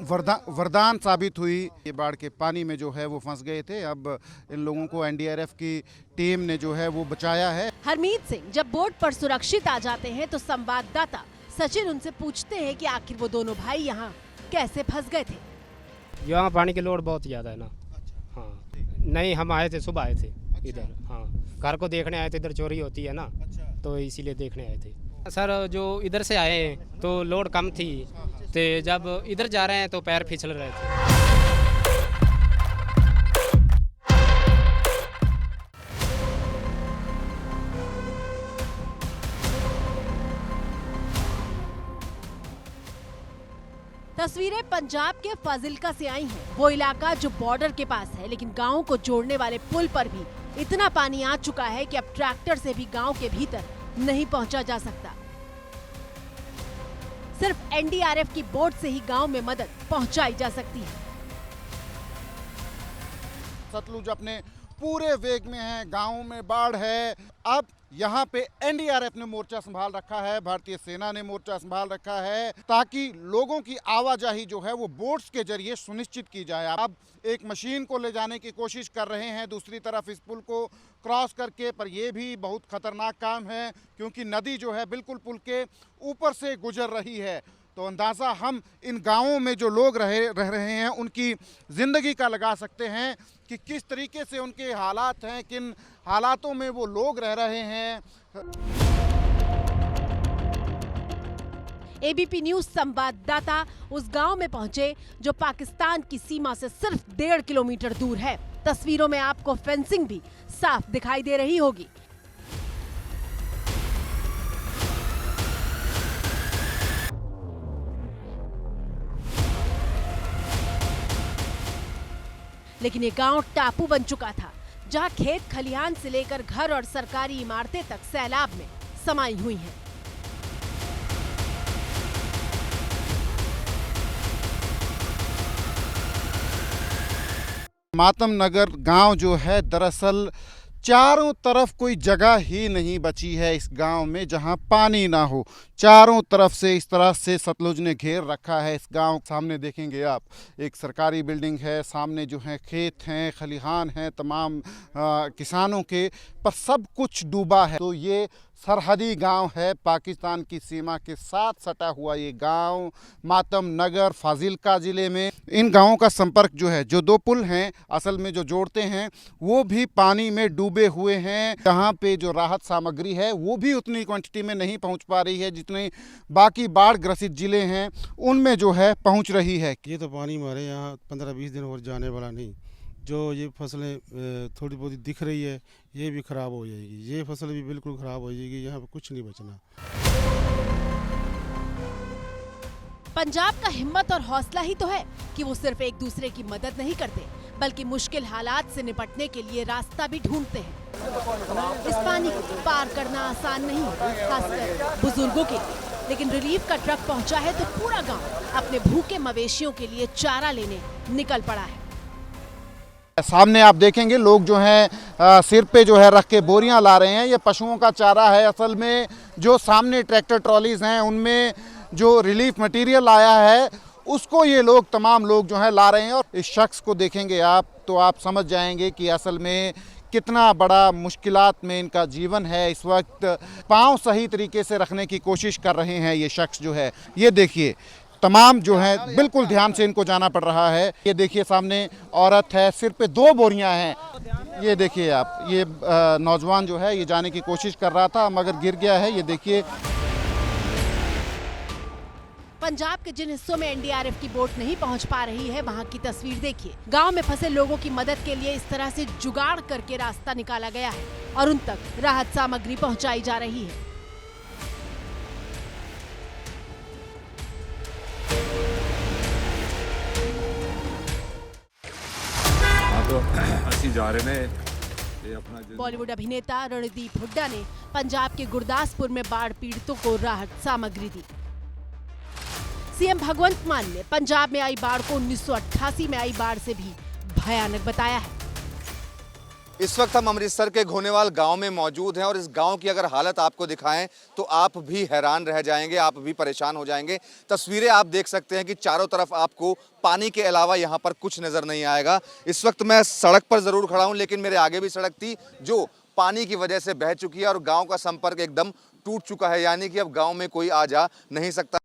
वरदान साबित हुई। ये बाढ़ के पानी में जो है वो फंस गए थे। अब इन लोगों को एनडीआरएफ की टीम ने जो है वो बचाया है। हरमीत सिंह जब बोट पर सुरक्षित आ जाते हैं तो संवाददाता सचिन उनसे पूछते हैं कि आखिर वो दोनों भाई यहाँ कैसे फंस गए थे। यहाँ पानी की लोड बहुत ज़्यादा है ना। हाँ नहीं, हम आए थे, सुबह आए थे इधर। हाँ घर को देखने आए थे, इधर चोरी होती है ना, तो इसीलिए देखने आए थे। सर जो इधर से आए तो लोड कम थी, तो जब इधर जा रहे हैं तो पैर फिसल रहे थे। तस्वीरें पंजाब के फाजिल्का से आई हैं। वो इलाका जो बॉर्डर के पास है, लेकिन गांव को जोड़ने वाले पुल पर भी इतना पानी आ चुका है कि अब ट्रैक्टर से भी गांव के भीतर नहीं पहुंचा जा सकता। सिर्फ एनडीआरएफ की बोट से ही गांव में मदद पहुंचाई जा सकती है। सतलुज अपने पूरे वेग में है, गाँव में बाढ़ है। अब यहाँ पे एनडीआरएफ ने मोर्चा संभाल रखा है, भारतीय सेना ने मोर्चा संभाल रखा है, ताकि लोगों की आवाजाही जो है वो बोट्स के जरिए सुनिश्चित की जाए। अब एक मशीन को ले जाने की कोशिश कर रहे हैं दूसरी तरफ इस पुल को क्रॉस करके, पर यह भी बहुत खतरनाक काम है क्योंकि नदी जो है बिल्कुल पुल के ऊपर से गुजर रही है। तो अंदाज़ा हम इन गांवों में जो लोग रह रहे हैं उनकी ज़िंदगी का लगा सकते हैं कि किस तरीके से उनके हालात हैं, किन हालातों में वो लोग रह रहे हैं। एबीपी न्यूज संवाददाता उस गांव में पहुंचे जो पाकिस्तान की सीमा से सिर्फ 1.5 किलोमीटर दूर है। तस्वीरों में आपको फेंसिंग भी साफ दिखाई दे रही होगी। लेकिन ये गांव टापू बन चुका था, जहां खेत खलिहान से लेकर घर और सरकारी इमारतें तक सैलाब में समाई हुई हैं। मातम नगर गांव जो है दरअसल चारों तरफ कोई जगह ही नहीं बची है इस गांव में जहां पानी ना हो। चारों तरफ से इस तरह से सतलुज ने घेर रखा है इस गांव। सामने देखेंगे आप एक सरकारी बिल्डिंग है, सामने जो है खेत हैं, खलिहान हैं तमाम किसानों के, पर सब कुछ डूबा है। तो ये सरहदी गांव है, पाकिस्तान की सीमा के साथ सटा हुआ ये गांव मातम नगर फाजिलका ज़िले में। इन गांवों का संपर्क जो है, जो 2 पुल हैं असल में जो जोड़ते हैं, वो भी पानी में डूबे हुए हैं। यहाँ पे जो राहत सामग्री है वो भी उतनी क्वांटिटी में नहीं पहुँच पा रही है जितने बाकी बाढ़ ग्रसित ज़िले हैं उनमें जो है पहुँच रही है। ये तो पानी हमारे यहाँ 15-20 दिन और जाने वाला नहीं। जो ये फसलें थोड़ी बहुत दिख रही है ये भी ख़राब हो जाएगी, ये फसल भी बिल्कुल ख़राब हो जाएगी, यहाँ पे कुछ नहीं बचना। पंजाब का हिम्मत और हौसला ही तो है कि वो सिर्फ एक दूसरे की मदद नहीं करते बल्कि मुश्किल हालात से निपटने के लिए रास्ता भी ढूंढते हैं। इस पानी को पार करना आसान नहीं, खासकर बुजुर्गों के लिए। लेकिन रिलीफ का ट्रक पहुंचा है तो पूरा गांव अपने भूखे मवेशियों के लिए चारा लेने निकल पड़ा है। सामने आप देखेंगे लोग जो हैं सिर पे जो है रख के बोरियां ला रहे हैं। ये पशुओं का चारा है। असल में जो सामने ट्रैक्टर ट्रॉलीज हैं उनमें जो रिलीफ मटेरियल आया है उसको ये लोग तमाम लोग जो हैं ला रहे हैं। और इस शख्स को देखेंगे आप तो आप समझ जाएंगे कि असल में कितना बड़ा मुश्किलात में इनका जीवन है। इस वक्त पाँव सही तरीके से रखने की कोशिश कर रहे हैं ये शख्स जो है। ये देखिए तमाम जो है बिल्कुल ध्यान से इनको जाना पड़ रहा है। ये देखिए सामने औरत है, सिर पे 2 बोरियां हैं। ये देखिए आप, ये नौजवान जो है ये जाने की कोशिश कर रहा था मगर गिर गया है। ये देखिए पंजाब के जिन हिस्सों में एनडीआरएफ की बोट नहीं पहुंच पा रही है वहां की तस्वीर देखिए। गांव में फंसे लोगों की मदद के लिए इस तरह से जुगाड़ करके रास्ता निकाला गया है और उन तक राहत सामग्री पहुंचाई जा रही है। तो ਅਸੀਂ ਜਾ ਰਹੇ ਨੇ ਇਹ अपना बॉलीवुड अभिनेता रणदीप हुड्डा ने पंजाब के गुरदासपुर में बाढ़ पीड़ितों को राहत सामग्री दी। सीएम भगवंत मान ने पंजाब में आई बाढ़ को 1988 में आई बाढ़ से भी भयानक बताया है। इस वक्त हम अमृतसर के घोनेवाल गांव में मौजूद हैं और इस गांव की अगर हालत आपको दिखाएं तो आप भी हैरान रह जाएंगे, आप भी परेशान हो जाएंगे। तस्वीरें आप देख सकते हैं कि चारों तरफ आपको पानी के अलावा यहां पर कुछ नजर नहीं आएगा। इस वक्त मैं सड़क पर जरूर खड़ा हूं लेकिन मेरे आगे भी सड़क थी जो पानी की वजह से बह चुकी है और गाँव का संपर्क एकदम टूट चुका है, यानी कि अब गाँव में कोई आ जा नहीं सकता